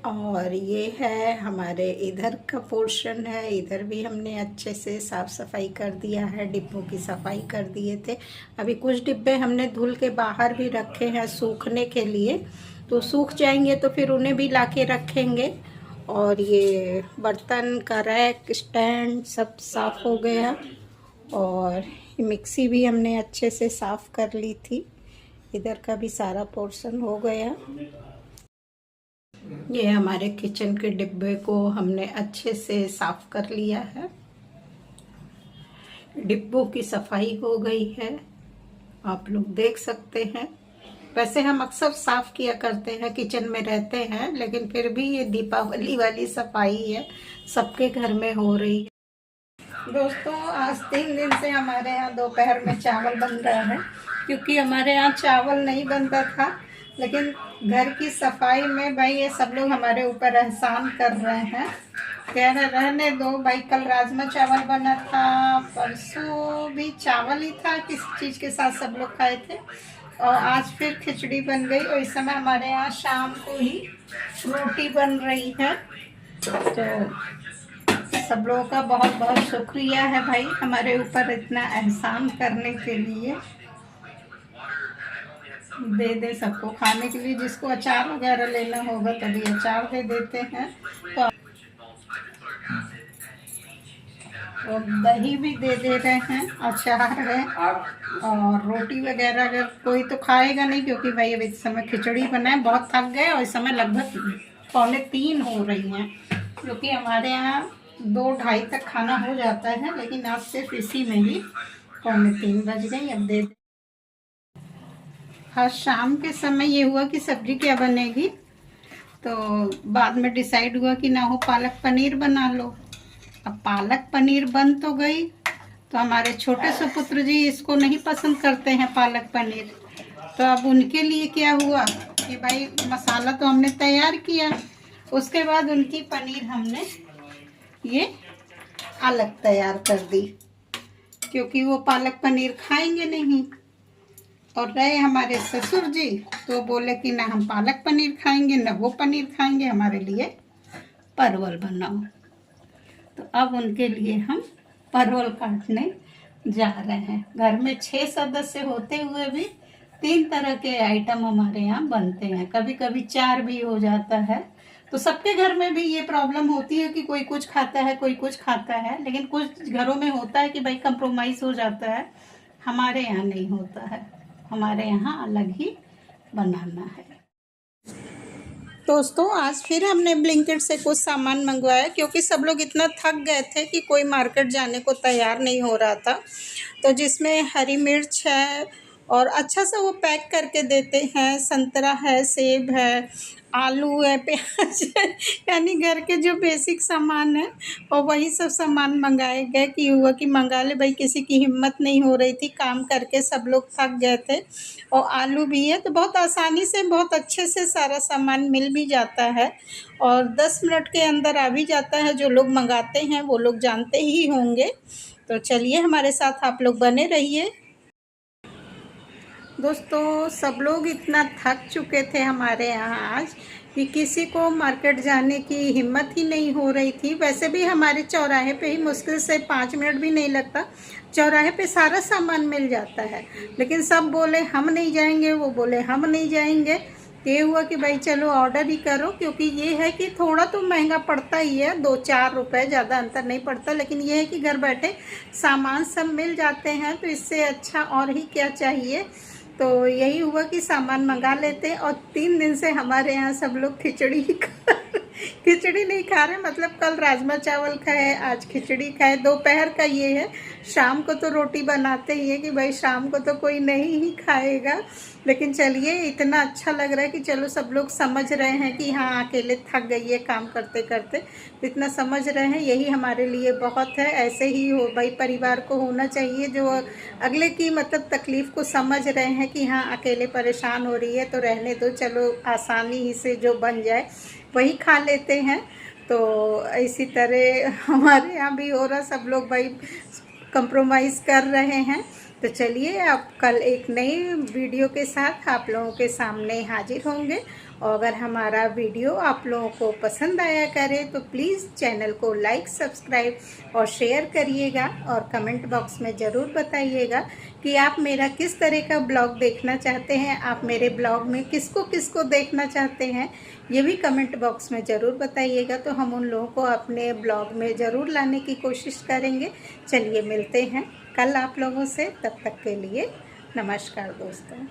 और ये है हमारे इधर का पोर्शन है। इधर भी हमने अच्छे से साफ़ सफाई कर दिया है, डिब्बों की सफाई कर दिए थे। अभी कुछ डिब्बे हमने धुल के बाहर भी रखे हैं सूखने के लिए, तो सूख जाएंगे तो फिर उन्हें भी ला के रखेंगे। और ये बर्तन का रैक, स्टैंड सब साफ़ हो गया। और मिक्सी भी हमने अच्छे से साफ़ कर ली थी। इधर का भी सारा पोर्शन हो गया। ये हमारे किचन के डिब्बे को हमने अच्छे से साफ कर लिया है। डिब्बों की सफाई हो गई है, आप लोग देख सकते हैं। वैसे हम अक्सर साफ किया करते हैं, किचन में रहते हैं, लेकिन फिर भी ये दीपावली वाली सफाई है, सबके घर में हो रही है। दोस्तों, आज 3 दिन से हमारे यहाँ दोपहर में चावल बन रहा है, क्योंकि हमारे यहाँ चावल नहीं बनता था। लेकिन घर की सफाई में भाई ये सब लोग हमारे ऊपर एहसान कर रहे हैं, कह रहे रहने दो भाई। कल राजमा चावल बना था, परसों भी चावल ही था, किस चीज़ के साथ सब लोग खाए थे। और आज फिर खिचड़ी बन गई। और इस समय हमारे यहाँ शाम को ही रोटी बन रही है। तो सब लोगों का बहुत बहुत शुक्रिया है भाई, हमारे ऊपर इतना एहसान करने के लिए। दे दे सबको खाने के लिए, जिसको अचार वगैरह लेना होगा तभी अचार दे देते हैं। तो और दही भी दे दे रहे हैं, अचार है। और रोटी वगैरह अगर कोई तो खाएगा नहीं, क्योंकि भाई अब इस समय खिचड़ी बनाए, बहुत थक गए। और इस समय लगभग 2:45 हो रही हैं, क्योंकि हमारे यहाँ 2-2:30 तक खाना हो जाता है। लेकिन आज सिर्फ इसी में ही 2:45 बज गई। अब दे हाँ, शाम के समय ये हुआ कि सब्जी क्या बनेगी, तो बाद में डिसाइड हुआ कि ना हो पालक पनीर बना लो। अब पालक पनीर बन तो गई, तो हमारे छोटे सुपुत्र जी इसको नहीं पसंद करते हैं पालक पनीर। तो अब उनके लिए क्या हुआ कि भाई मसाला तो हमने तैयार किया, उसके बाद उनकी पनीर हमने ये अलग तैयार कर दी, क्योंकि वो पालक पनीर खाएंगे नहीं। और रहे हमारे ससुर जी, तो बोले कि ना हम पालक पनीर खाएंगे ना वो पनीर खाएंगे, हमारे लिए परवल बनाओ। तो अब उनके लिए हम परवल काटने जा रहे हैं। घर में 6 सदस्य होते हुए भी 3 तरह के आइटम हमारे यहाँ बनते हैं, कभी कभी 4 भी हो जाता है। तो सबके घर में भी ये प्रॉब्लम होती है कि कोई कुछ खाता है, कोई कुछ खाता है। लेकिन कुछ घरों में होता है कि भाई कंप्रोमाइज़ हो जाता है, हमारे यहाँ नहीं होता है, हमारे यहाँ अलग ही बनाना है। दोस्तों, आज फिर हमने ब्लिंकिट से कुछ सामान मंगवाया, क्योंकि सब लोग इतना थक गए थे कि कोई मार्केट जाने को तैयार नहीं हो रहा था। तो जिसमें हरी मिर्च है और अच्छा सा वो पैक करके देते हैं, संतरा है, सेब है, आलू है, प्याज है, यानी घर के जो बेसिक सामान है, और वही सब सामान मंगाए गए। कि हुआ कि मंगा ले भाई, किसी की हिम्मत नहीं हो रही थी, काम करके सब लोग थक गए थे। और आलू भी है, तो बहुत आसानी से, बहुत अच्छे से सारा सामान मिल भी जाता है, और 10 मिनट के अंदर आ भी जाता है। जो लोग मंगाते हैं वो लोग जानते ही होंगे। तो चलिए हमारे साथ आप लोग बने रहिए। दोस्तों, सब लोग इतना थक चुके थे हमारे यहाँ आज कि किसी को मार्केट जाने की हिम्मत ही नहीं हो रही थी। वैसे भी हमारे चौराहे पे ही मुश्किल से 5 मिनट भी नहीं लगता, चौराहे पे सारा सामान मिल जाता है। लेकिन सब बोले हम नहीं जाएंगे, वो बोले हम नहीं जाएंगे। ये हुआ कि भाई चलो ऑर्डर ही करो, क्योंकि ये है कि थोड़ा तो महंगा पड़ता ही है, 2-4 रुपये, ज़्यादा अंतर नहीं पड़ता। लेकिन ये है कि घर बैठे सामान सब मिल जाते हैं, तो इससे अच्छा और ही क्या चाहिए। तो यही हुआ कि सामान मंगा लेते। और 3 दिन से हमारे यहाँ सब लोग खिचड़ी ही खिचड़ी नहीं खा रहे, मतलब कल राजमा चावल खाए, आज खिचड़ी खाए। दोपहर का ये है, शाम को तो रोटी बनाते ही है कि भाई शाम को तो कोई नहीं ही खाएगा। लेकिन चलिए, इतना अच्छा लग रहा है कि चलो सब लोग समझ रहे हैं कि हाँ, अकेले थक गई है काम करते करते, इतना समझ रहे हैं, यही हमारे लिए बहुत है। ऐसे ही हो भाई, परिवार को होना चाहिए जो अगले की मतलब तकलीफ़ को समझ रहे हैं कि हाँ, अकेले परेशान हो रही है तो रहने दो, चलो आसानी ही से जो बन जाए वही खा लेते हैं। तो इसी तरह हमारे यहाँ भी हो रहा, सब लोग भाई कंप्रोमाइज़ कर रहे हैं। तो चलिए, अब कल एक नई वीडियो के साथ आप लोगों के सामने हाजिर होंगे। और अगर हमारा वीडियो आप लोगों को पसंद आया करे तो प्लीज़ चैनल को लाइक, सब्सक्राइब और शेयर करिएगा। और कमेंट बॉक्स में ज़रूर बताइएगा कि आप मेरा किस तरह का ब्लॉग देखना चाहते हैं, आप मेरे ब्लॉग में किसको किसको देखना चाहते हैं, ये भी कमेंट बॉक्स में ज़रूर बताइएगा। तो हम उन लोगों को अपने ब्लॉग में ज़रूर लाने की कोशिश करेंगे। चलिए मिलते हैं कल आप लोगों से, तब तक के लिए नमस्कार दोस्तों।